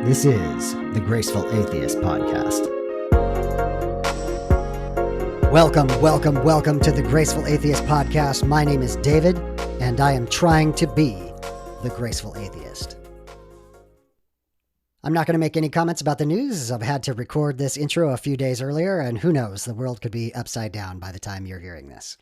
This is the Graceful Atheist Podcast. Welcome to the Graceful Atheist Podcast. My name is David, and I am trying to be the Graceful Atheist. I'm not going to make any comments about the news, as I've had to record this intro a few days earlier, and who knows, the world could be upside down by the time you're hearing this.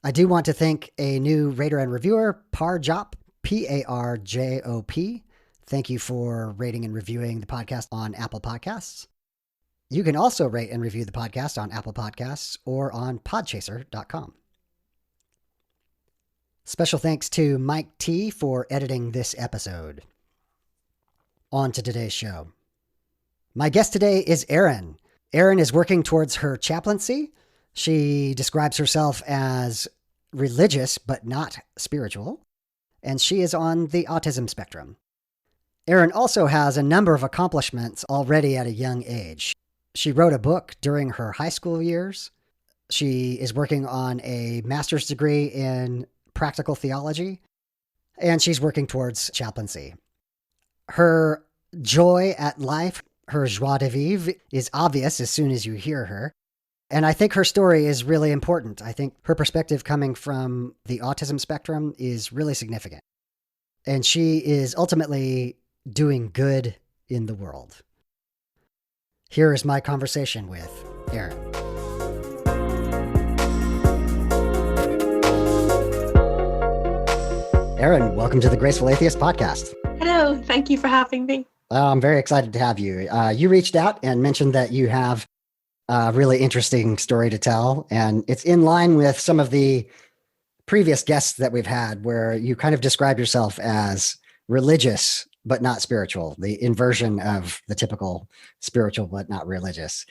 I do want to thank a new rater and reviewer, Parjop, Parjop. Thank you for rating and reviewing the podcast on Apple Podcasts. You can also rate and review the podcast on Apple Podcasts or on podchaser.com. Special thanks to Mike T for editing this episode. On to today's show. My guest today is Erin. Erin is working towards her chaplaincy. She describes herself as religious but not spiritual, and she is on the autism spectrum. Erin also has a number of accomplishments already at a young age. She wrote a book during her high school years. She is working on a master's degree in Practical Theology, and she's working towards chaplaincy. Her joy at life, her joie de vivre, is obvious as soon as you hear her. And I think her story is really important. I think her perspective coming from the autism spectrum is really significant. And she is ultimately doing good in the world. Here is my conversation with Erin. Erin, welcome to the Graceful Atheist Podcast. Hello, thank you for having me. I'm very excited to have you. You reached out and mentioned that you have a really interesting story to tell, and it's in line with some of the previous guests that we've had, where you kind of describe yourself as religious but not spiritual, the inversion of the typical spiritual but not religious.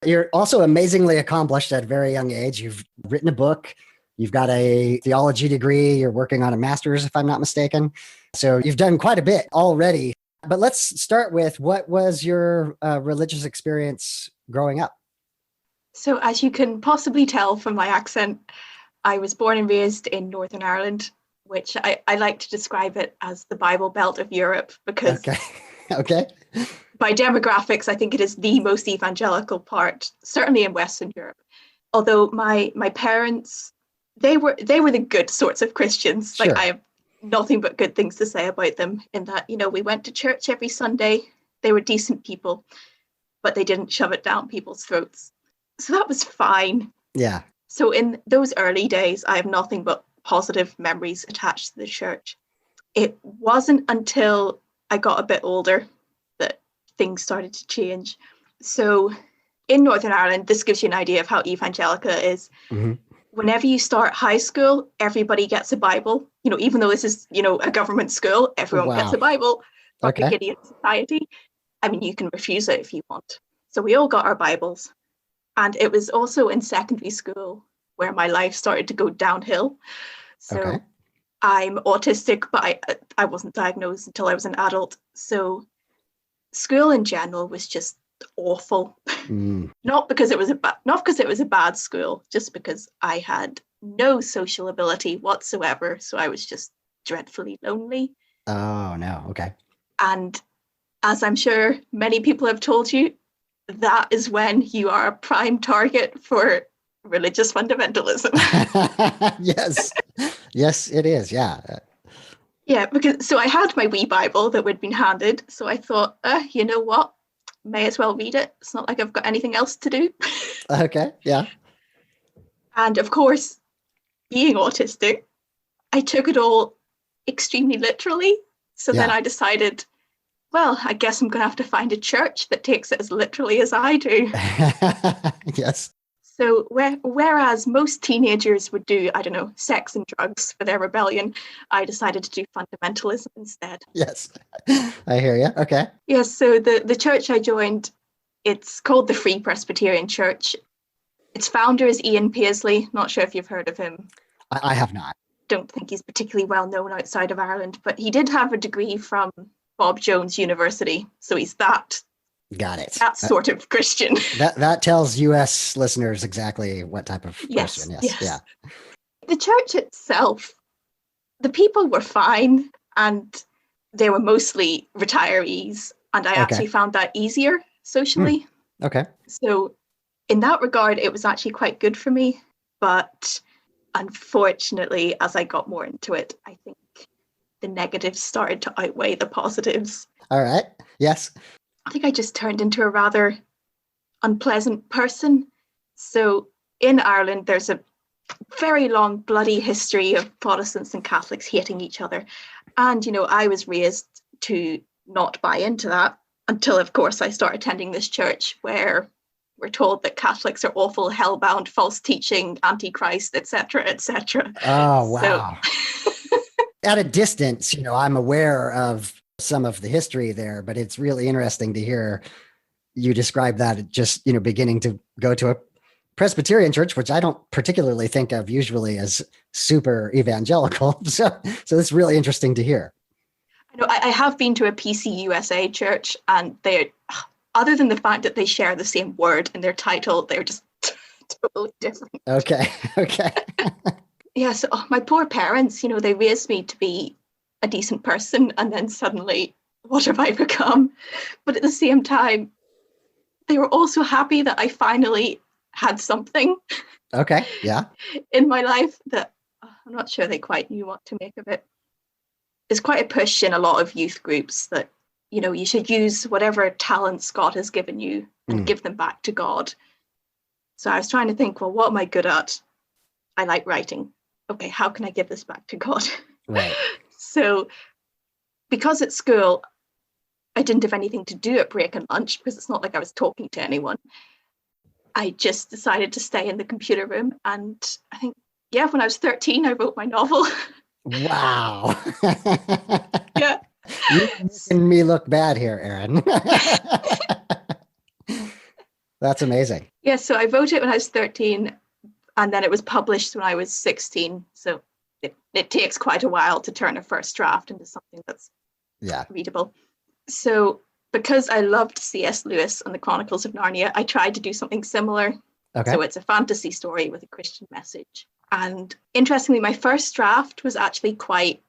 You're also amazingly accomplished at a very young age. You've written a book. You've got a theology degree. You're working on a master's, if I'm not mistaken. So you've done quite a bit already. But let's start with, what was your religious experience growing up? So as you can possibly tell from my accent, I was born and raised in Northern Ireland, which I like to describe it as the Bible Belt of Europe, because Okay. By demographics, I think it is the most evangelical part, certainly in Western Europe. Although my parents, they were the good sorts of Christians. Sure. Like, I have nothing but good things to say about them, in that, we went to church every Sunday. They were decent people, but they didn't shove it down people's throats. So that was fine. Yeah. So in those early days, I have nothing but positive memories attached to the church. It wasn't until I got a bit older that things started to change. So in Northern Ireland, this gives you an idea of how evangelical it is. Mm-hmm. Whenever you start high school, everybody gets a Bible. Even though this is, a government school, everyone gets a Bible. Okay. Idiot society. I mean, you can refuse it if you want. So we all got our Bibles. And it was also in secondary school where my life started to go downhill. So I'm autistic, but I wasn't diagnosed until I was an adult. So school in general was just awful. Not because it was a bad school, just because I had no social ability whatsoever. So I was just dreadfully lonely. Oh, no. Okay. And as I'm sure many people have told you, that is when you are a prime target for religious fundamentalism. Yes, it is. Yeah. Yeah, so I had my wee Bible that we'd been handed. So I thought, you know what? May as well read it. It's not like I've got anything else to do. Okay. Yeah. And of course, being autistic, I took it all extremely literally. So then I decided, well, I guess I'm going to have to find a church that takes it as literally as I do. Yes. So whereas most teenagers would do, I don't know, sex and drugs for their rebellion, I decided to do fundamentalism instead. Yes, I hear you. Okay. Yes, so the church I joined, it's called the Free Presbyterian Church. Its founder is Ian Paisley. Not sure if you've heard of him. I have not. Don't think he's particularly well known outside of Ireland, but he did have a degree from Bob Jones University. So he's that Got it. That sort of Christian. That tells U.S. listeners exactly what type of Christian. Yes. Yeah. The church itself, the people were fine, and they were mostly retirees, and I actually found that easier socially. Okay. So in that regard, it was actually quite good for me. But unfortunately, as I got more into it, I think the negatives started to outweigh the positives. All right. Yes. I think I just turned into a rather unpleasant person. So in Ireland, there's a very long, bloody history of Protestants and Catholics hating each other. And, I was raised to not buy into that until, of course, I started attending this church where we're told that Catholics are awful, hellbound, false teaching, antichrist, etc., etc. Oh, wow. At a distance, I'm aware of some of the history there, but it's really interesting to hear you describe that just, beginning to go to a Presbyterian church, which I don't particularly think of usually as super evangelical. So it's really interesting to hear. I have been to a PCUSA church, and they're, other than the fact that they share the same word in their title, they're just totally different. Okay. Yeah, so my poor parents, they raised me to be a decent person, and then suddenly, what have I become? But at the same time, they were also happy that I finally had something. Okay, yeah. In my life that I'm not sure they quite knew what to make of it. There's quite a push in a lot of youth groups that, you should use whatever talents God has given you and give them back to God. So I was trying to think, well, what am I good at? I like writing. Okay, how can I give this back to God? Right. So because at school, I didn't have anything to do at break and lunch because it's not like I was talking to anyone. I just decided to stay in the computer room. And I think, when I was 13, I wrote my novel. Wow. Yeah. You're making me look bad here, Erin. That's amazing. Yeah, so I wrote it when I was 13, and then it was published when I was 16. So it takes quite a while to turn a first draft into something that's readable. So because I loved C.S. Lewis and the Chronicles of Narnia, I tried to do something similar. Okay. So it's a fantasy story with a Christian message. And interestingly, my first draft was actually quite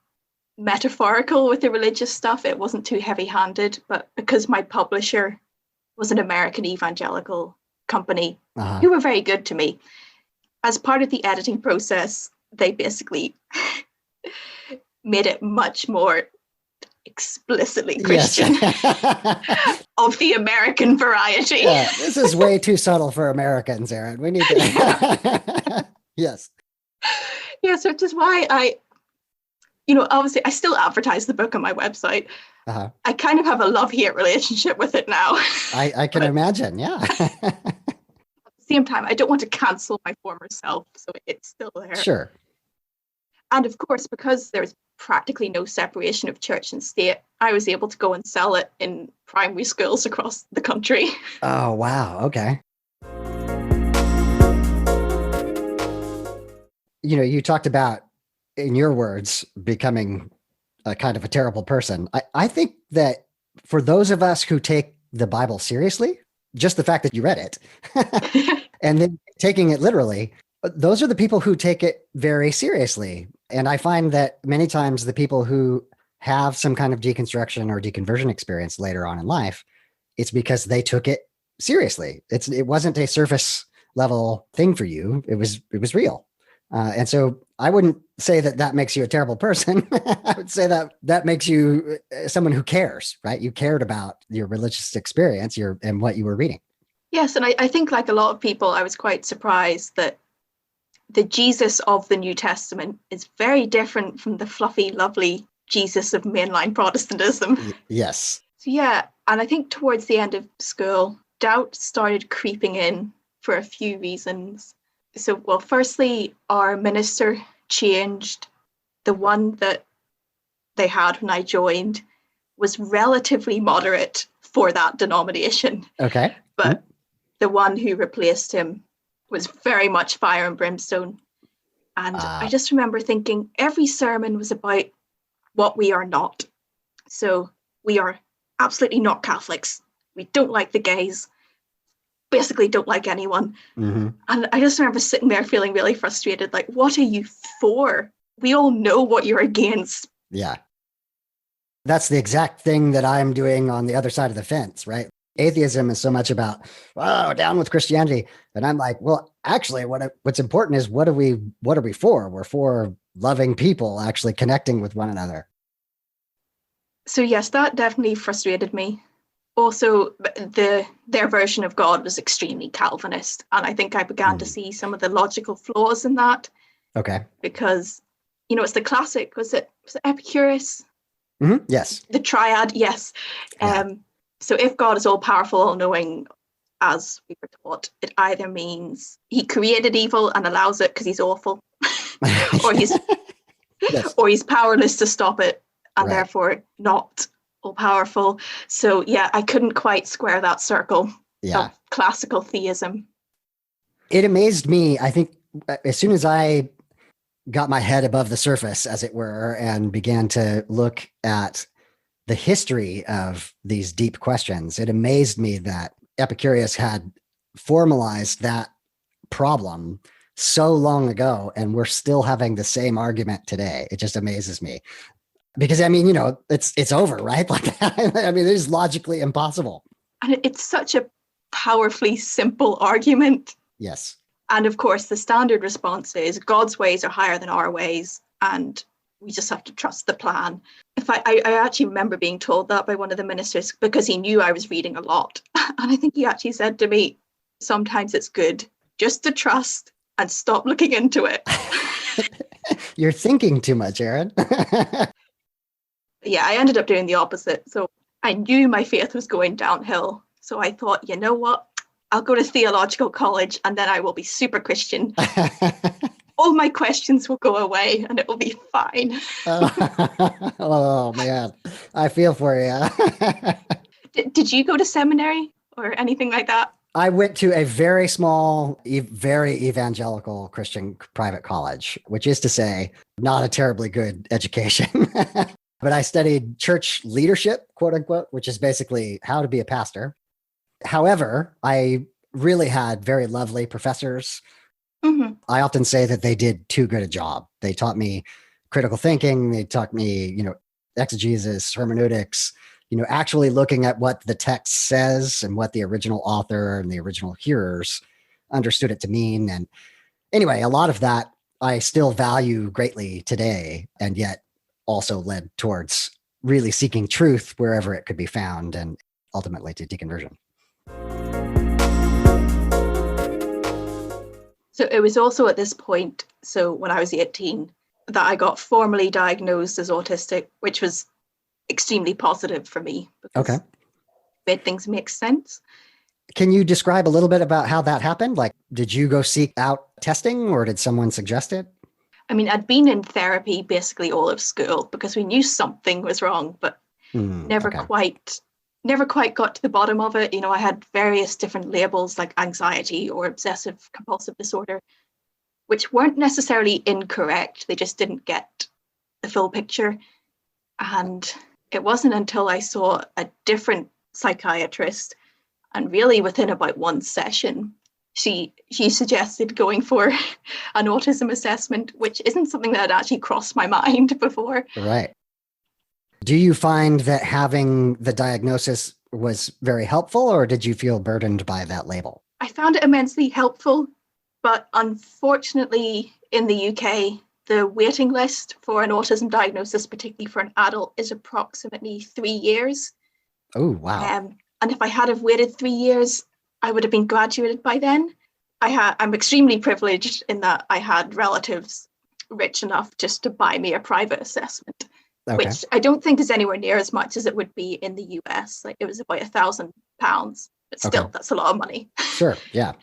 metaphorical with the religious stuff. It wasn't too heavy-handed, but because my publisher was an American evangelical company who were very good to me, as part of the editing process, they basically made it much more explicitly Christian of the American variety. Yeah, this is way too subtle for Americans, Erin. We need to. Yes. Yes, which is why I, obviously I still advertise the book on my website. I kind of have a love-hate relationship with it now. I can imagine, yeah. At the same time, I don't want to cancel my former self, so it's still there. Sure. And of course, because there's practically no separation of church and state, I was able to go and sell it in primary schools across the country. Oh, wow. Okay. You talked about, in your words, becoming a kind of a terrible person. I think that for those of us who take the Bible seriously, just the fact that you read it and then taking it literally, those are the people who take it very seriously. And I find that many times the people who have some kind of deconstruction or deconversion experience later on in life, it's because they took it seriously. It wasn't a surface level thing for you. It was real. And so I wouldn't say that makes you a terrible person. I would say that makes you someone who cares, right? You cared about your religious experience, and what you were reading. Yes. And I think, like a lot of people, I was quite surprised that the Jesus of the New Testament is very different from the fluffy, lovely Jesus of mainline Protestantism. Yes. So and I think towards the end of school, doubt started creeping in for a few reasons. So, well, firstly, our minister changed. The one that they had when I joined was relatively moderate for that denomination. Okay. But the one who replaced him was very much fire and brimstone. And I just remember thinking every sermon was about what we are not. So we are absolutely not Catholics. We don't like the gays. Basically don't like anyone. And I just remember sitting there feeling really frustrated. Like, what are you for? We all know what you're against. Yeah. That's the exact thing that I'm doing on the other side of the fence, right? Atheism is so much about, oh, down with Christianity. And I'm like, well, actually, what's important is what are we for? We're for loving people, actually connecting with one another. So yes, that definitely frustrated me. Also, their version of God was extremely Calvinist. And I think I began to see some of the logical flaws in that. Okay. Because, it's the classic, was it Epicurus? Mm-hmm. Yes. The triad, yes. Yeah. So if God is all powerful, all knowing, as we were taught, it either means he created evil and allows it because he's awful, or he's yes. or he's powerless to stop it and therefore not all powerful. So yeah, I couldn't quite square that circle of classical theism. It amazed me. I think as soon as I got my head above the surface, as it were, and began to look at the history of these deep questions, it amazed me that Epicurus had formalized that problem so long ago, and we're still having the same argument today. It just amazes me. Because, I mean, it's over, right? Like, I mean, it is logically impossible. And it's such a powerfully simple argument. Yes. And of course, the standard response is God's ways are higher than our ways, and we just have to trust the plan. I actually remember being told that by one of the ministers because he knew I was reading a lot. And I think he actually said to me, sometimes it's good just to trust and stop looking into it. You're thinking too much, Erin. Yeah, I ended up doing the opposite. So I knew my faith was going downhill. So I thought, you know what? I'll go to theological college and then I will be super Christian. All my questions will go away and it will be fine. Oh man, I feel for you. Did you go to seminary or anything like that? I went to a very small, very evangelical Christian private college, which is to say, not a terribly good education. But I studied church leadership, quote unquote, which is basically how to be a pastor. However, I really had very lovely professors. Mm-hmm. I often say that they did too good a job. They taught me critical thinking. They taught me, exegesis, hermeneutics, actually looking at what the text says and what the original author and the original hearers understood it to mean. And anyway, a lot of that I still value greatly today, and yet also led towards really seeking truth wherever it could be found and ultimately to deconversion. So it was also at this point, so when I was 18, that I got formally diagnosed as autistic, which was extremely positive for me. Okay. Made things make sense. Can you describe a little bit about how that happened? Like, did you go seek out testing or did someone suggest it? I mean, I'd been in therapy basically all of school because we knew something was wrong, but never quite got to the bottom of it. I had various different labels like anxiety or obsessive compulsive disorder, which weren't necessarily incorrect. They just didn't get the full picture. And it wasn't until I saw a different psychiatrist, and really within about one session, she suggested going for an autism assessment, which isn't something that had actually crossed my mind before. Right. Do you find that having the diagnosis was very helpful, or did you feel burdened by that label? I found it immensely helpful, but unfortunately in the UK, the waiting list for an autism diagnosis, particularly for an adult, is approximately 3 years. Oh, wow. And if I had have waited 3 years, I would have been graduated by then. I'm extremely privileged in that I had relatives rich enough just to buy me a private assessment, which I don't think is anywhere near as much as it would be in the US. Like, it was about £1,000, but still, that's a lot of money. Sure, yeah.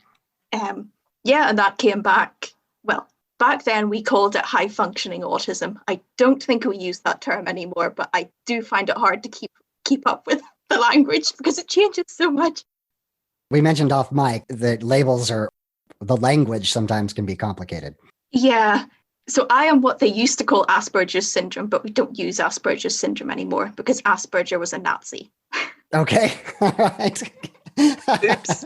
And that came back. Well, back then we called it high functioning autism. I don't think we use that term anymore, but I do find it hard to keep up with the language because it changes so much. We mentioned off mic that the language sometimes can be complicated. Yeah. So I am what they used to call Asperger's syndrome, but we don't use Asperger's syndrome anymore because Asperger was a Nazi. Okay. All right. Oops.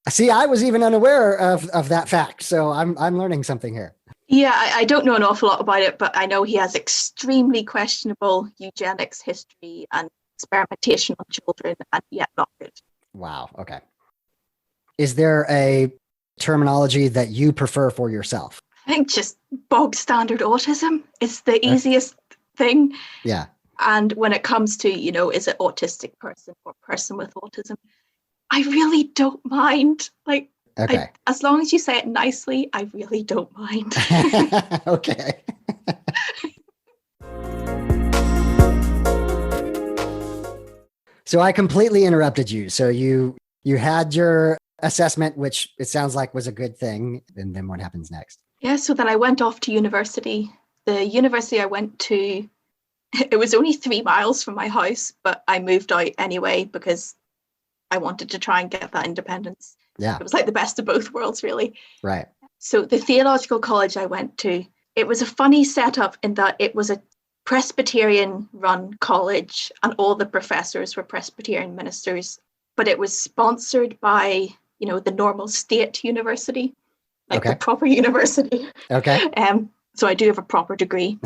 See, I was even unaware of that fact, so I'm learning something here. Yeah, I don't know an awful lot about it, but I know he has extremely questionable eugenics history and experimentation on children, and yet not good. Wow. Okay. Is there a terminology that you prefer for yourself? I think just bog standard autism is the easiest thing. Yeah. And when it comes to, is it autistic person or person with autism, I really don't mind. Like, Okay. as long as you say it nicely, I really don't mind. Okay. So I completely interrupted you. So you had your assessment, which it sounds like was a good thing. And then what happens next? Yeah, so then I went off to university. The university I went to, it was only 3 miles from my house, but I moved out anyway because I wanted to try and get that independence. Yeah. It was like the best of both worlds, really. Right. So the theological college I went to, it was a funny setup in that it was a Presbyterian run college and all the professors were Presbyterian ministers, but it was sponsored by, the normal state university, like the proper university. Okay. So I do have a proper degree.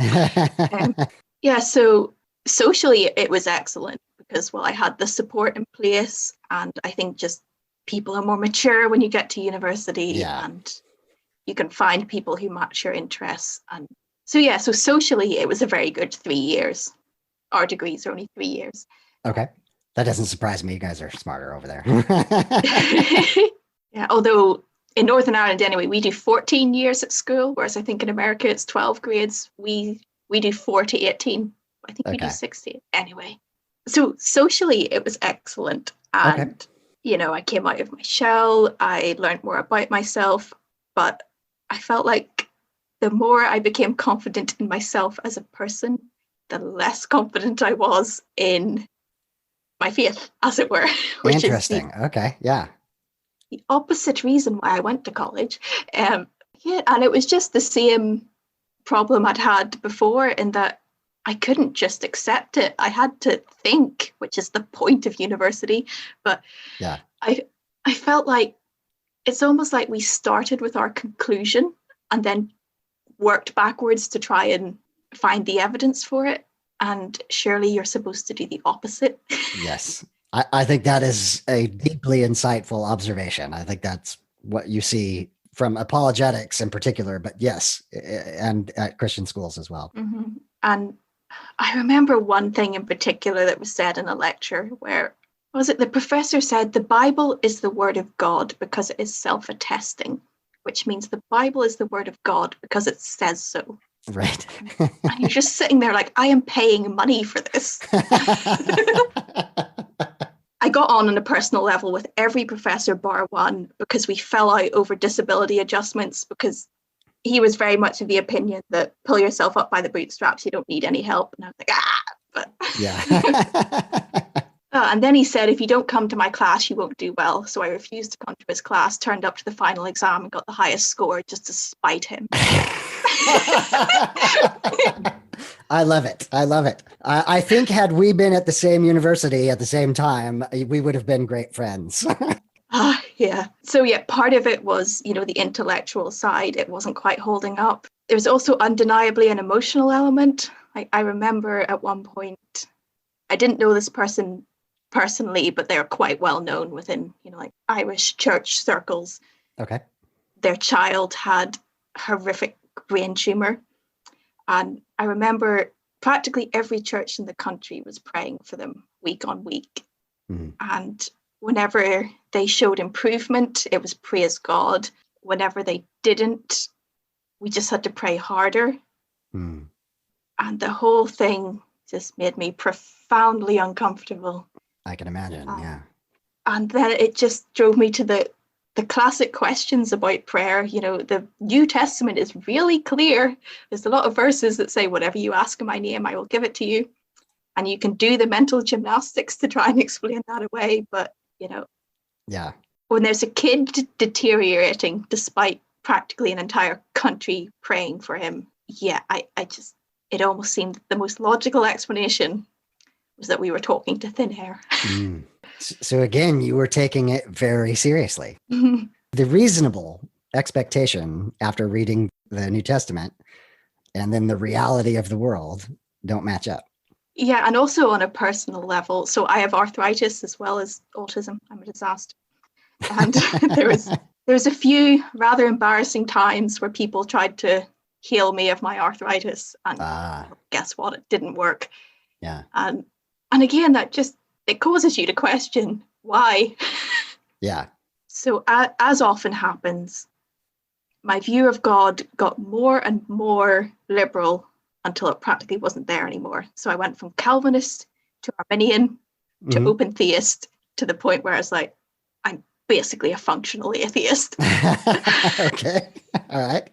Yeah, so socially it was excellent because, I had the support in place, and I think just people are more mature when you get to university, and you can find people who match your interests. And so socially it was a very good 3 years. Our degrees are only 3 years. Okay. That doesn't surprise me. You guys are smarter over there. Yeah, although in Northern Ireland anyway, we do 14 years at school, whereas I think in America it's 12 grades. We do 4 to 18. I think we do 60 anyway. So socially it was excellent. And, I came out of my shell. I learned more about myself, but I felt like the more I became confident in myself as a person, the less confident I was in my faith, as it were. Which Interesting. Okay. Yeah. The opposite reason why I went to college. And it was just the same problem I'd had before, in that I couldn't just accept it. I had to think, which is the point of university. But I felt like it's almost like we started with our conclusion and then worked backwards to try and find the evidence for it. And surely you're supposed to do the opposite. Yes. I think that is a deeply insightful observation. I think that's what you see from apologetics in particular, but yes, and at Christian schools as well. Mm-hmm. And I remember one thing in particular that was said in a lecture where, the professor said, the Bible is the word of God because it is self-attesting, which means the Bible is the word of God because it says so. Right. And you're just sitting there like, I am paying money for this. I got on a personal level with every professor bar one because we fell out over disability adjustments, because he was very much of the opinion that pull yourself up by the bootstraps, you don't need any help. And I was like, but yeah. And then he said, if you don't come to my class, you won't do well. So I refused to come to his class, turned up to the final exam and got the highest score just to spite him. I love it. I love it. I think had we been at the same university at the same time, we would have been great friends. Yeah. So part of it was, the intellectual side. It wasn't quite holding up. There was also undeniably an emotional element. I remember at one point, I didn't know this person personally, but they're quite well known within, Irish church circles. Okay. Their child had horrific brain tumor. And I remember practically every church in the country was praying for them week on week. Mm-hmm. And whenever they showed improvement, it was praise God. Whenever they didn't, we just had to pray harder. Mm. And the whole thing just made me profoundly uncomfortable. I can imagine, yeah. And then it just drove me to the classic questions about prayer. The New Testament is really clear. There's a lot of verses that say, whatever you ask in my name, I will give it to you. And you can do the mental gymnastics to try and explain that away. But, yeah, when there's a kid deteriorating despite practically an entire country praying for him, it almost seemed the most logical explanation was that we were talking to thin air. Mm. So again, you were taking it very seriously. The reasonable expectation after reading the New Testament, and then the reality of the world don't match up. Yeah, and also on a personal level. So I have arthritis as well as autism. I'm a disaster. And there was a few rather embarrassing times where people tried to heal me of my arthritis, and guess what? It didn't work. Yeah. And again, it causes you to question why. Yeah. So as often happens, my view of God got more and more liberal until it practically wasn't there anymore. So I went from Calvinist to Arminian to Open Theist, to the point where I was like, I'm basically a functional atheist. Okay. All right.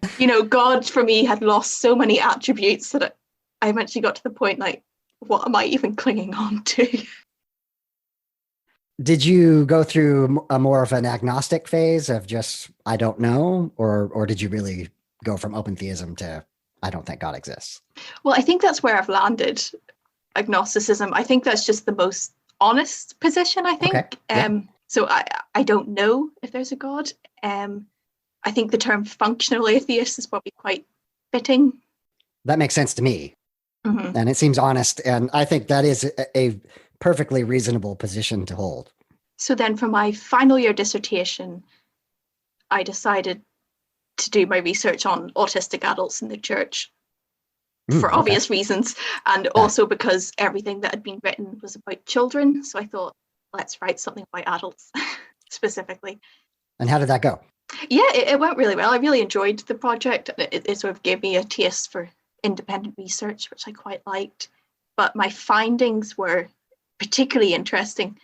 God for me had lost so many attributes that I eventually got to the point like, what am I even clinging on to? Did you go through a more of an agnostic phase of just, I don't know, or did you really go from open theism to, I don't think God exists? Well, I think that's where I've landed, agnosticism. I think that's just the most honest position, I think. Okay. Yeah. So I don't know if there's a God. I think the term functional atheist is probably quite fitting. That makes sense to me. Mm-hmm. And it seems honest. And I think that is a perfectly reasonable position to hold. So then for my final year dissertation, I decided to do my research on autistic adults in the church for obvious reasons. And also because everything that had been written was about children. So I thought, let's write something about adults specifically. And how did that go? Yeah, it went really well. I really enjoyed the project. It sort of gave me a taste for independent research, which I quite liked. But my findings were particularly interesting.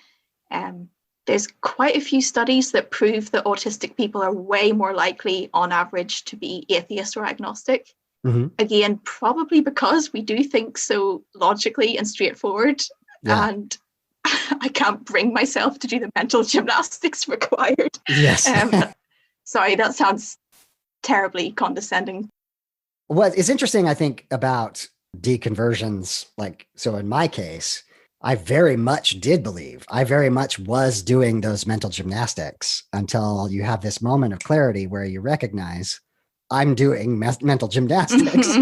There's quite a few studies that prove that autistic people are way more likely on average to be atheist or agnostic. Mm-hmm. Again, probably because we do think so logically and straightforward. Yeah. And I can't bring myself to do the mental gymnastics required. Yes. Sorry, that sounds terribly condescending. What is interesting, I think, about deconversions, so in my case, I very much did believe. I very much was doing those mental gymnastics until you have this moment of clarity where you recognize I'm doing mental gymnastics.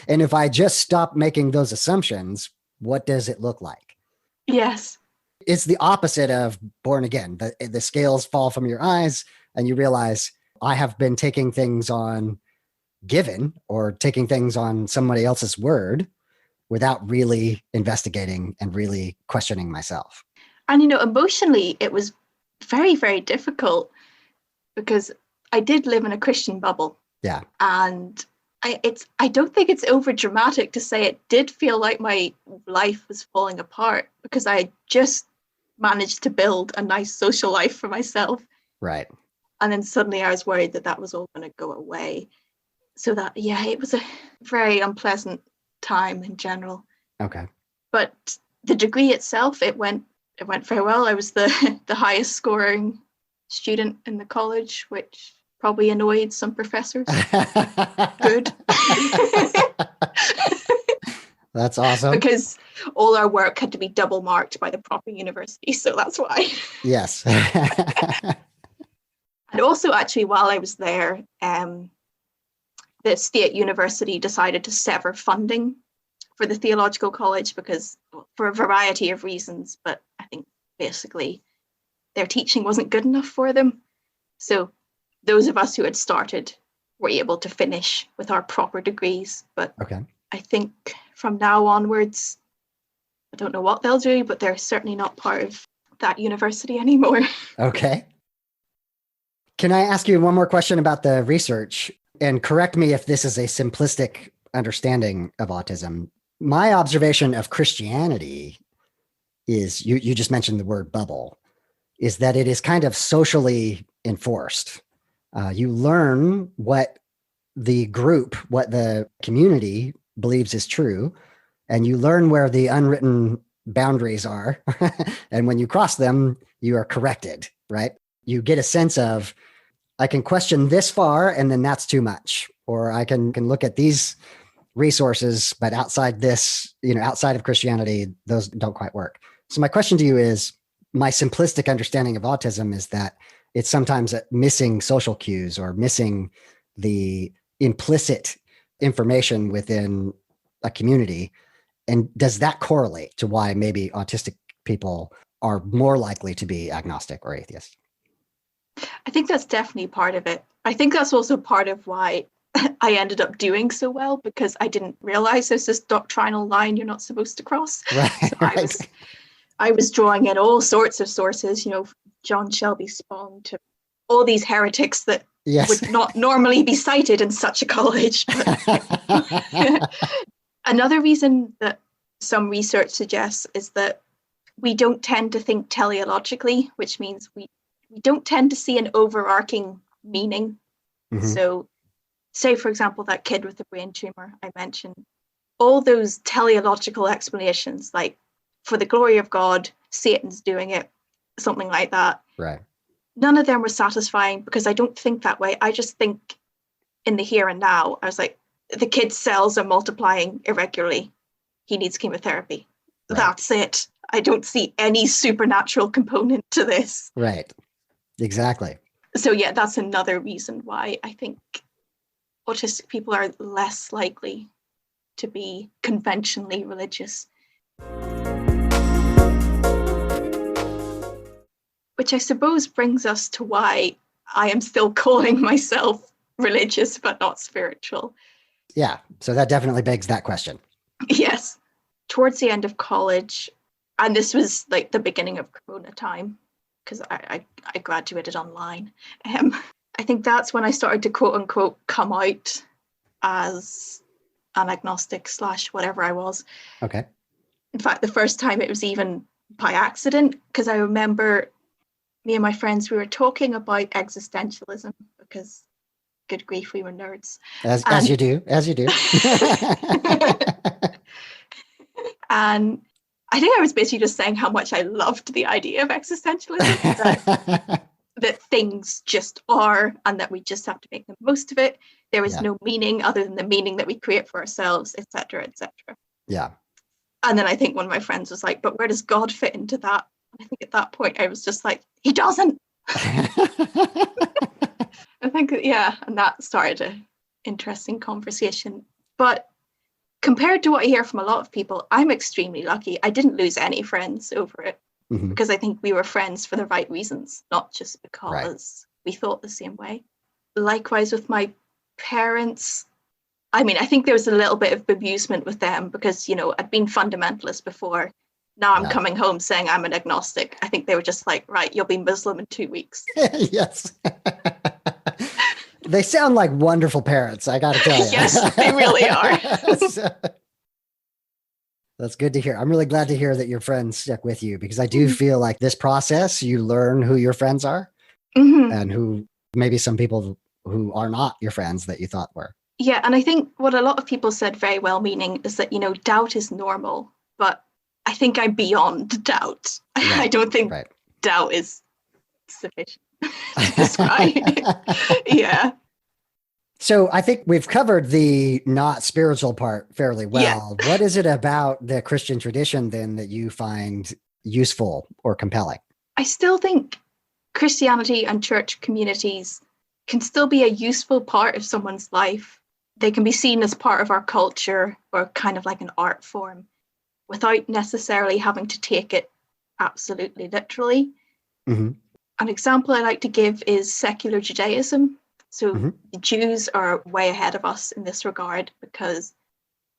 And if I just stop making those assumptions, what does it look like? Yes. It's the opposite of born again. The scales fall from your eyes and you realize I have been taking things on given or taking things on somebody else's word without really investigating and really questioning myself. And, emotionally, it was very, very difficult because I did live in a Christian bubble. Yeah. And I don't think it's over dramatic to say it did feel like my life was falling apart because I just managed to build a nice social life for myself. Right. And then suddenly I was worried that was all going to go away. So it was a very unpleasant time in general. Okay. But the degree itself, it went very well. I was the highest scoring student in the college, which probably annoyed some professors. Good. That's awesome. Because all our work had to be double marked by the proper university, so that's why. Yes. And also, actually, while I was there, the state university decided to sever funding for the theological college because for a variety of reasons, but I think basically their teaching wasn't good enough for them. So those of us who had started were able to finish with our proper degrees. But I think from now onwards, I don't know what they'll do, but they're certainly not part of that university anymore. Okay. Can I ask you one more question about the research? And correct me if this is a simplistic understanding of autism. My observation of Christianity is, you just mentioned the word bubble, is that it is kind of socially enforced. You learn what the group, what the community believes is true, and you learn where the unwritten boundaries are. And when you cross them, you are corrected, right? You get a sense of, I can question this far and then that's too much. Or I can look at these resources, but outside this, outside of Christianity, those don't quite work. So my question to you is, my simplistic understanding of autism is that it's sometimes missing social cues or missing the implicit information within a community? And does that correlate to why maybe autistic people are more likely to be agnostic or atheist? I think that's definitely part of it. I think that's also part of why I ended up doing so well, because I didn't realize there's this doctrinal line you're not supposed to cross. Right. So I was drawing in all sorts of sources, John Shelby Spong to all these heretics that would not normally be cited in such a college. Another reason that some research suggests is that we don't tend to think teleologically, which means we don't tend to see an overarching meaning. Mm-hmm. So say, for example, that kid with the brain tumor I mentioned, all those teleological explanations, like for the glory of God, Satan's doing it, something like that. Right. None of them were satisfying, because I don't think that way. I just think in the here and now. I was like, the kid's cells are multiplying irregularly. He needs chemotherapy. Right. That's it. I don't see any supernatural component to this. Right. Exactly. So yeah, that's another reason why I think autistic people are less likely to be conventionally religious. Which I suppose brings us to why I am still calling myself religious but not spiritual. Yeah, so that definitely begs that question. Yes. Towards the end of college, and this was like the beginning of Corona time, because I graduated online. I think that's when I started to quote unquote come out as an agnostic / whatever I was. Okay. In fact, the first time it was even by accident, because I remember me and my friends, we were talking about existentialism, because good grief, we were nerds. As you do. And I think I was basically just saying how much I loved the idea of existentialism, that things just are, and that we just have to make the most of it. There is no meaning other than the meaning that we create for ourselves, etc., etc. Yeah. And then I think one of my friends was like, but where does God fit into that? And I think at that point I was just like, he doesn't. I think, and that started an interesting conversation. But compared to what I hear from a lot of people, I'm extremely lucky. I didn't lose any friends over it, because I think we were friends for the right reasons, not just because we thought the same way. Likewise with my parents, I mean, I think there was a little bit of bemusement with them, because, I'd been fundamentalist before. Now I'm coming home saying I'm an agnostic. I think they were just like, right, you'll be Muslim in 2 weeks. Yes. They sound like wonderful parents, I got to tell you. Yes, they really are. That's good to hear. I'm really glad to hear that your friends stuck with you, because I do feel like this process, you learn who your friends are and who maybe some people who are not your friends that you thought were. Yeah, and I think what a lot of people said very well-meaning is that, doubt is normal, but I think I'm beyond doubt. Right. I don't think doubt is sufficient to describe. Yeah. So I think we've covered the not spiritual part fairly well. Yeah. What is it about the Christian tradition then that you find useful or compelling? I still think Christianity and church communities can still be a useful part of someone's life. They can be seen as part of our culture, or kind of like an art form, without necessarily having to take it absolutely literally. An example I like to give is secular Judaism. So the Jews are way ahead of us in this regard, because,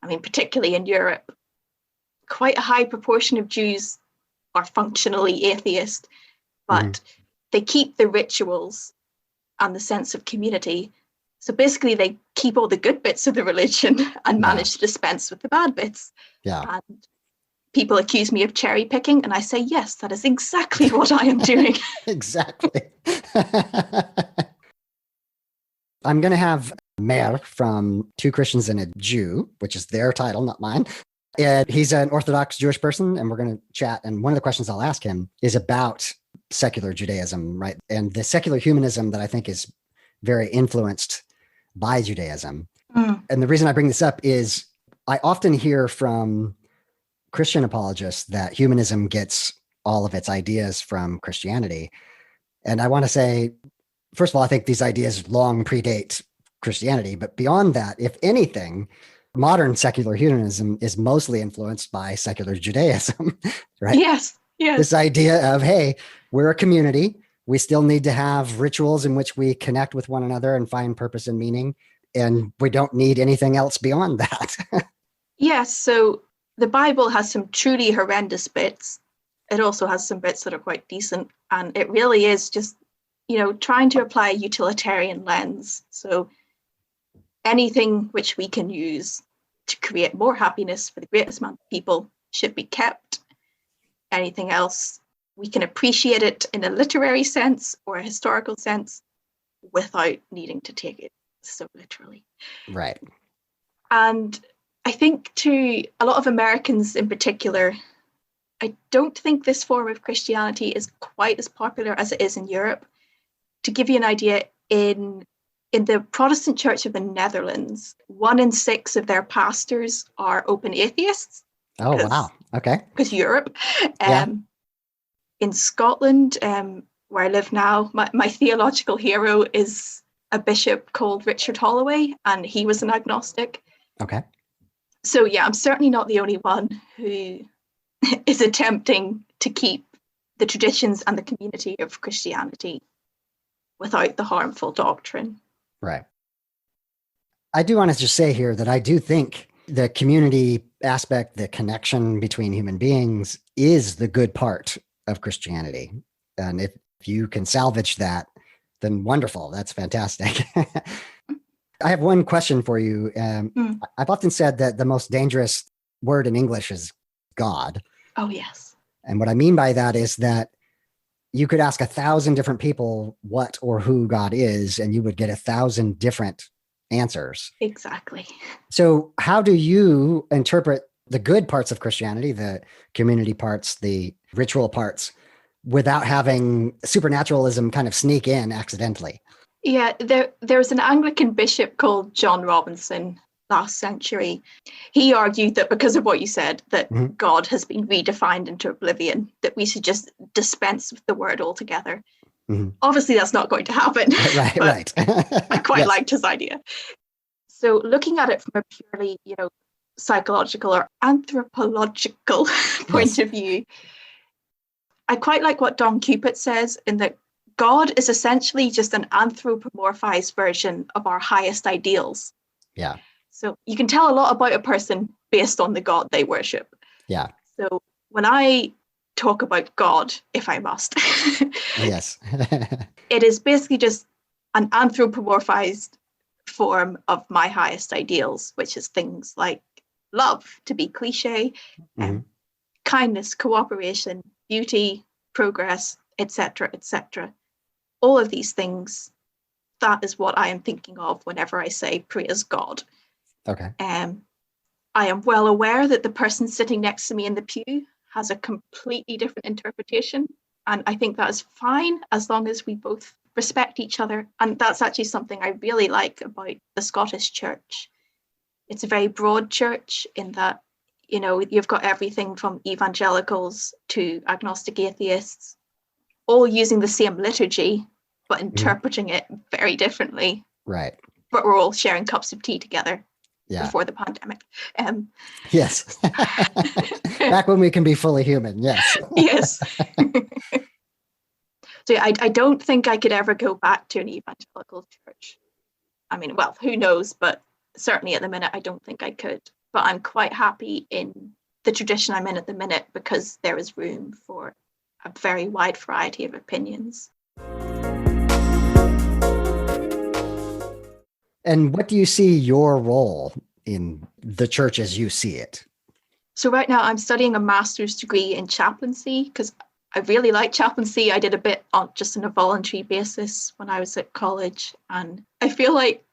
I mean, particularly in Europe, quite a high proportion of Jews are functionally atheist, but they keep the rituals and the sense of community. So basically they keep all the good bits of the religion and manage to dispense with the bad bits. Yeah. And people accuse me of cherry picking, and I say, yes, that is exactly what I am doing. Exactly. I'm going to have Meir from Two Christians and a Jew, which is their title, not mine. And he's an Orthodox Jewish person, and we're going to chat. And one of the questions I'll ask him is about secular Judaism, right? And the secular humanism that I think is very influenced by Judaism. And the reason I bring this up is I often hear from Christian apologists that humanism gets all of its ideas from Christianity. And I want to say, first of all, I think these ideas long predate Christianity. But beyond that, if anything, modern secular humanism is mostly influenced by secular Judaism, right? Yes. This idea of, hey, we're a community. We still need to have rituals in which we connect with one another and find purpose and meaning. And we don't need anything else beyond that. Yes. So the Bible has some truly horrendous bits. It also has some bits that are quite decent. And it really is just, trying to apply a utilitarian lens. So anything which we can use to create more happiness for the greatest amount of people should be kept. Anything else, we can appreciate it in a literary sense or a historical sense without needing to take it so literally. Right. And I think to a lot of Americans in particular, I don't think this form of Christianity is quite as popular as it is in Europe. To give you an idea, in the Protestant Church of the Netherlands, 1 in 6 of their pastors are open atheists. Oh, wow. Okay. Because Europe. Yeah. In Scotland, where I live now, my theological hero is a bishop called Richard Holloway, and he was an agnostic. Okay. So yeah, I'm certainly not the only one who is attempting to keep the traditions and the community of Christianity without the harmful doctrine. Right. I do want to just say here that I do think the community aspect, the connection between human beings, is the good part of Christianity. And if you can salvage that, then wonderful. That's fantastic. I have one question for you. I've often said that the most dangerous word in English is God. Oh, yes. And what I mean by that is that you could ask 1,000 different people what or who God is, and you would get 1,000 different answers. Exactly. So how do you interpret the good parts of Christianity, the community parts, the ritual parts, without having supernaturalism kind of sneak in accidentally? Yeah, there was an Anglican bishop called John Robinson last century. He argued that because of what you said, that God has been redefined into oblivion, that we should just dispense with the word altogether. Obviously, that's not going to happen. Right. I quite liked his idea. So looking at it from a purely, psychological or anthropological point of view, I quite like what Don Cupid says in that God is essentially just an anthropomorphized version of our highest ideals. Yeah. So you can tell a lot about a person based on the God they worship. Yeah. So when I talk about God, if I must, yes, it is basically just an anthropomorphized form of my highest ideals, which is things like love, to be cliche, kindness, cooperation, beauty, progress, etc., etc. All of these things, that is what I am thinking of whenever I say praise God. Okay. I am well aware that the person sitting next to me in the pew has a completely different interpretation. And I think that is fine as long as we both respect each other. And that's actually something I really like about the Scottish church. It's a very broad church in that, you've got everything from evangelicals to agnostic atheists, all using the same liturgy, but interpreting it very differently. Right. But we're all sharing cups of tea together. Before the pandemic. Yes. Back when we can be fully human. Yes. Yes. So I don't think I could ever go back to an evangelical church. I mean, well, who knows? But certainly at the minute, I don't think I could. But I'm quite happy in the tradition I'm in at the minute because there is room for a very wide variety of opinions. And what do you see your role in the church as you see it? So right now I'm studying a master's degree in chaplaincy because I really like chaplaincy. I did a bit on just on a voluntary basis when I was at college. And I feel like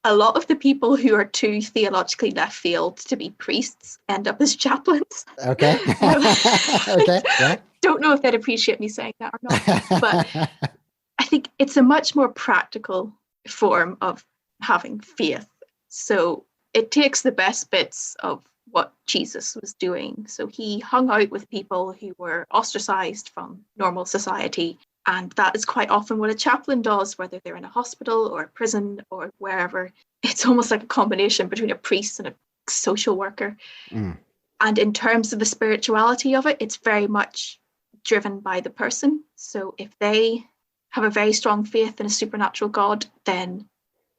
a lot of the people who are too theologically left field to be priests end up as chaplains. Okay. Okay. Yeah. Don't know if they'd appreciate me saying that or not. But I think it's a much more practical form of having faith. So it takes the best bits of what Jesus was doing. So he hung out with people who were ostracized from normal society. And that is quite often what a chaplain does, whether they're in a hospital or a prison or wherever. It's almost like a combination between a priest and a social worker. Mm. And in terms of the spirituality of it, it's very much driven by the person. So if they have a very strong faith in a supernatural God, then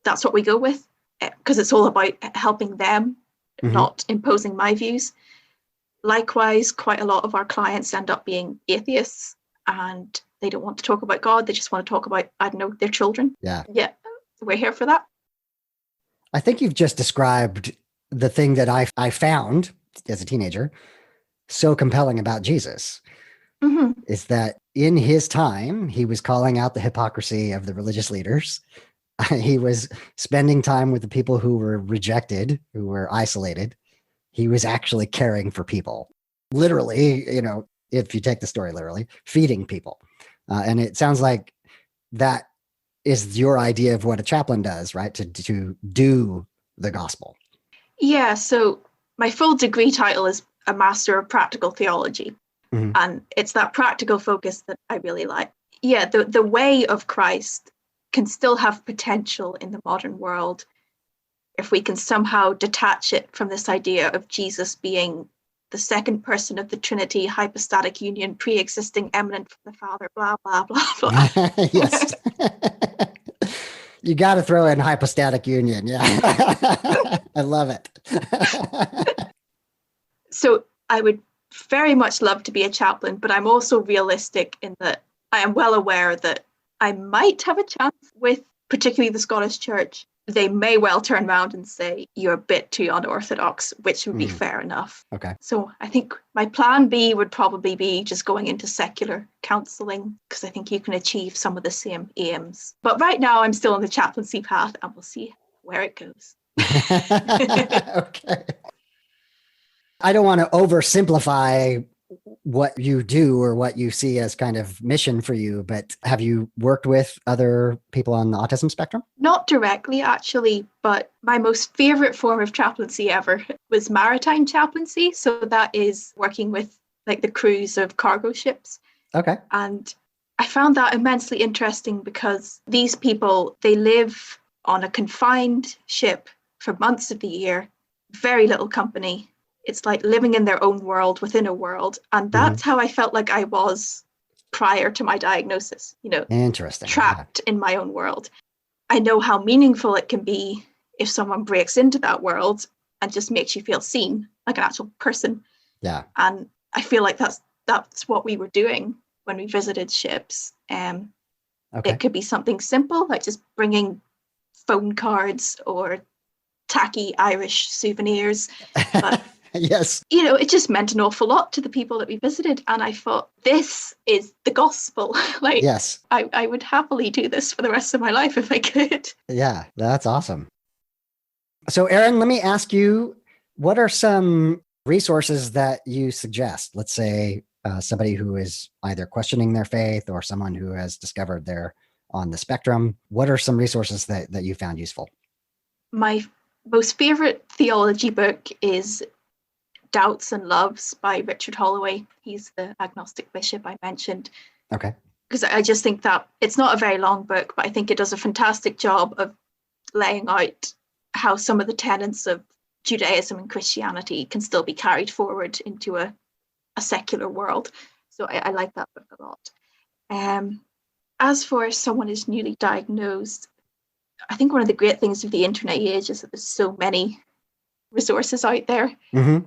that's what we go with, because it's all about helping them, not imposing my views. Likewise, quite a lot of our clients end up being atheists, and they don't want to talk about God. They just want to talk about, I don't know, their children. Yeah. We're here for that. I think you've just described the thing that I found as a teenager so compelling about Jesus, is that in his time, he was calling out the hypocrisy of the religious leaders. He was spending time with the people who were rejected, who were isolated. He was actually caring for people, literally, if you take the story literally, feeding people. And it sounds like that is your idea of what a chaplain does, right? To do the gospel. Yeah. So my full degree title is a Master of Practical Theology. And it's that practical focus that I really like. Yeah. The way of Christ can still have potential in the modern world if we can somehow detach it from this idea of Jesus being the second person of the Trinity, hypostatic union, pre-existing, eminent from the Father, blah, blah, blah, blah. Yes. You got to throw in hypostatic union. Yeah. I love it. So I would very much love to be a chaplain, but I'm also realistic in that I am well aware that I might have a chance with particularly the Scottish Church. They may well turn around and say, you're a bit too unorthodox, which would be fair enough. Okay. So I think my plan B would probably be just going into secular counselling, because I think you can achieve some of the same aims. But right now I'm still on the chaplaincy path, and we'll see where it goes. Okay. I don't want to oversimplify what you do or what you see as kind of mission for you, but have you worked with other people on the autism spectrum? Not directly, actually, but my most favorite form of chaplaincy ever was Maritime Chaplaincy. So that is working with like the crews of cargo ships. Okay. And I found that immensely interesting because these people, they live on a confined ship for months of the year, very little company. It's like living in their own world within a world. And that's how I felt like I was prior to my diagnosis, Interesting. trapped in my own world. I know how meaningful it can be if someone breaks into that world and just makes you feel seen, like an actual person. Yeah. And I feel like that's what we were doing when we visited ships. It could be something simple, like just bringing phone cards or tacky Irish souvenirs. But yes. It just meant an awful lot to the people that we visited. And I thought, this is the gospel. Like, yes, I would happily do this for the rest of my life if I could. Yeah, that's awesome. So, Erin, let me ask you, what are some resources that you suggest? Let's say somebody who is either questioning their faith or someone who has discovered they're on the spectrum. What are some resources that you found useful? My most favorite theology book is Doubts and Loves by Richard Holloway. He's the agnostic bishop I mentioned. Okay. Because I just think that it's not a very long book, but I think it does a fantastic job of laying out how some of the tenets of Judaism and Christianity can still be carried forward into a secular world. So I like that book a lot. As for someone who's newly diagnosed, I think one of the great things of the internet age is that there's so many resources out there. The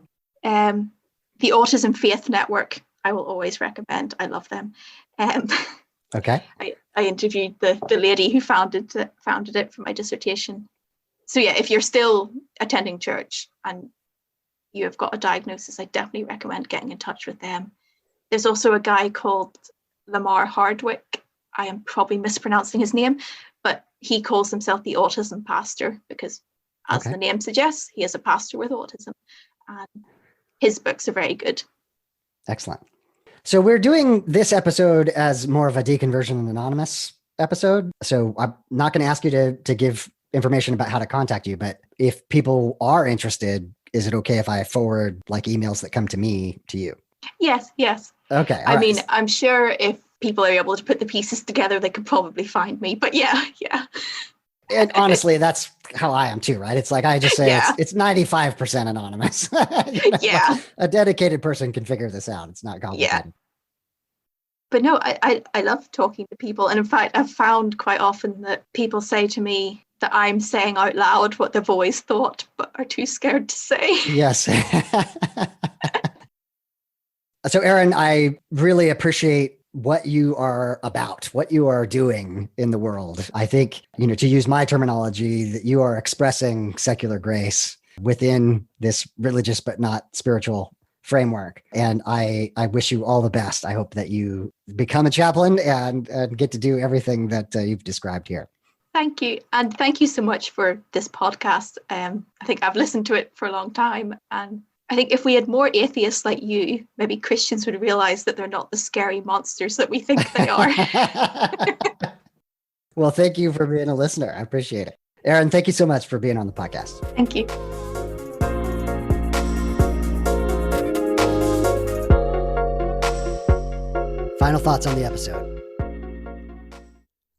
Autism Faith Network, I will always recommend. I love them. Okay. I interviewed the lady who founded it for my dissertation. So yeah, if you're still attending church and you have got a diagnosis, I definitely recommend getting in touch with them. There's also a guy called Lamar Hardwick. I am probably mispronouncing his name, but he calls himself the autism pastor because, as the name suggests, he is a pastor with autism. And his books are very good. Excellent. So we're doing this episode as more of a Deconversion Anonymous episode. So I'm not going to ask you to give information about how to contact you, but if people are interested, is it okay if I forward like emails that come to me to you? Yes. Okay. I mean, I'm sure if people are able to put the pieces together, they could probably find me. But yeah. And honestly, that's how I am too, right? It's like I just say it's 95% anonymous. Yeah. A dedicated person can figure this out. It's not complicated. Yeah. But no, I love talking to people. And in fact, I've found quite often that people say to me that I'm saying out loud what they've always thought, but are too scared to say. Yes. So, Erin, I really appreciate what you are about, what you are doing in the world. I think, to use my terminology, that you are expressing secular grace within this religious but not spiritual framework. And I wish you all the best. I hope that you become a chaplain and get to do everything that you've described here. Thank you. And thank you so much for this podcast. I think I've listened to it for a long time. And I think if we had more atheists like you, maybe Christians would realize that they're not the scary monsters that we think they are. Well, thank you for being a listener. I appreciate it. Erin, thank you so much for being on the podcast. Thank you. Final thoughts on the episode.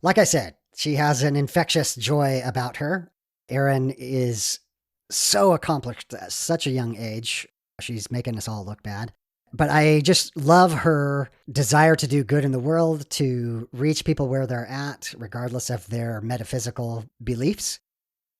Like I said, she has an infectious joy about her. Erin is so accomplished at such a young age. She's making us all look bad. But I just love her desire to do good in the world, to reach people where they're at, regardless of their metaphysical beliefs.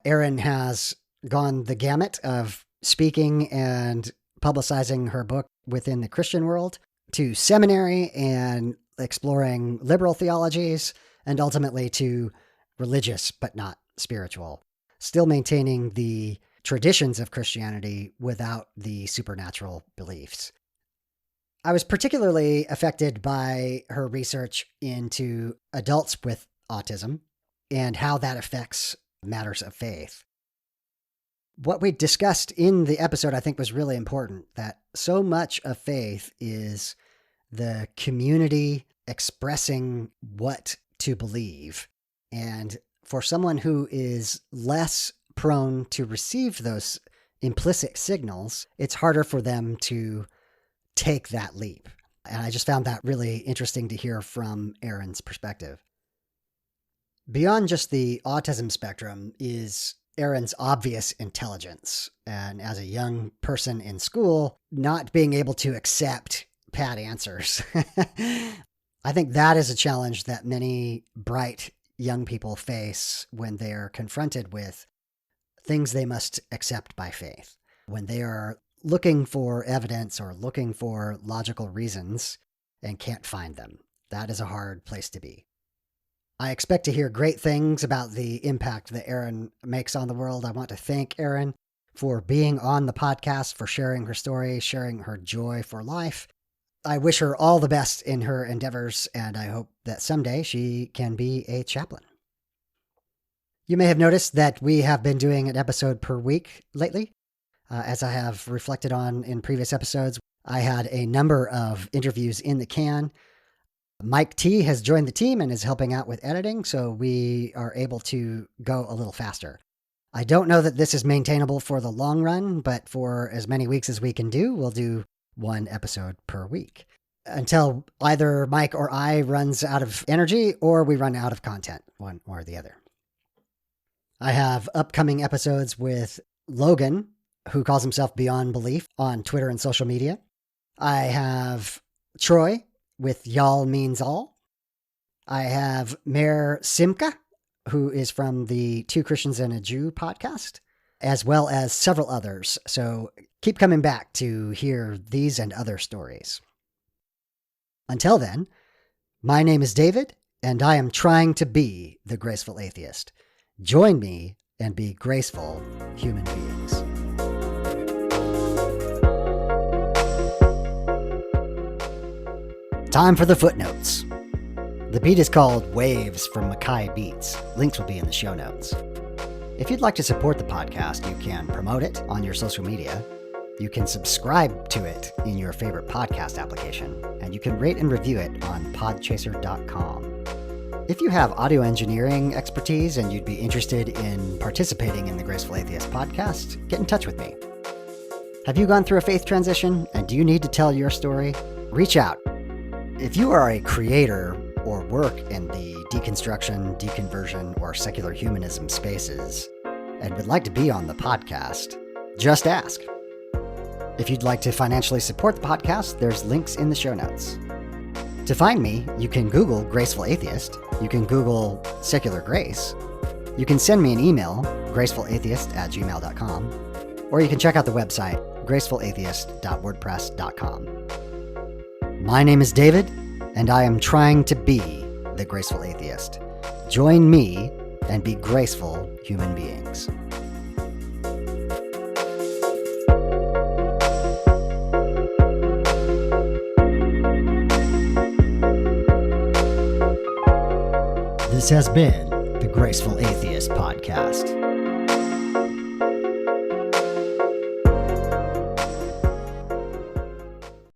Erin has gone the gamut of speaking and publicizing her book within the Christian world, to seminary and exploring liberal theologies, and ultimately to religious but not spiritual, still maintaining the traditions of Christianity without the supernatural beliefs. I was particularly affected by her research into adults with autism and how that affects matters of faith. What we discussed in the episode, I think, was really important, that so much of faith is the community expressing what to believe. And for someone who is less prone to receive those implicit signals, it's harder for them to take that leap. And I just found that really interesting to hear from Erin's perspective. Beyond just the autism spectrum is Erin's obvious intelligence. And as a young person in school, not being able to accept pat answers. I think that is a challenge that many bright young people face when they're confronted with things they must accept by faith. When they are looking for evidence or looking for logical reasons and can't find them. That is a hard place to be. I expect to hear great things about the impact that Erin makes on the world. I want to thank Erin for being on the podcast, for sharing her story, sharing her joy for life. I wish her all the best in her endeavors, and I hope that someday she can be a chaplain. You may have noticed that we have been doing an episode per week lately. As I have reflected on in previous episodes, I had a number of interviews in the can. Mike T has joined the team and is helping out with editing, so we are able to go a little faster. I don't know that this is maintainable for the long run, but for as many weeks as we can do, we'll do one episode per week until either Mike or I runs out of energy or we run out of content, one or the other. I have upcoming episodes with Logan, who calls himself Beyond Belief on Twitter and social media. I have Troy with Y'all Means All. I have Mayor Simca, who is from the Two Christians and a Jew podcast, as well as several others. So keep coming back to hear these and other stories. Until then, my name is David, and I am trying to be the graceful atheist. Join me and be graceful human beings. Time for the footnotes. The beat is called Waves from Mackay Beats. Links will be in the show notes. If you'd like to support the podcast, you can promote it on your social media. You can subscribe to it in your favorite podcast application, and you can rate and review it on podchaser.com. If you have audio engineering expertise and you'd be interested in participating in the Graceful Atheist podcast, get in touch with me. Have you gone through a faith transition and do you need to tell your story? Reach out. If you are a creator or work in the deconstruction, deconversion, or secular humanism spaces and would like to be on the podcast, just ask. If you'd like to financially support the podcast, there's links in the show notes. To find me, you can Google Graceful Atheist, you can Google Secular Grace, you can send me an email, gracefulatheist@gmail.com, or you can check out the website, gracefulatheist.wordpress.com. My name is David, and I am trying to be the Graceful Atheist. Join me and be graceful human beings. This has been the Graceful Atheist Podcast.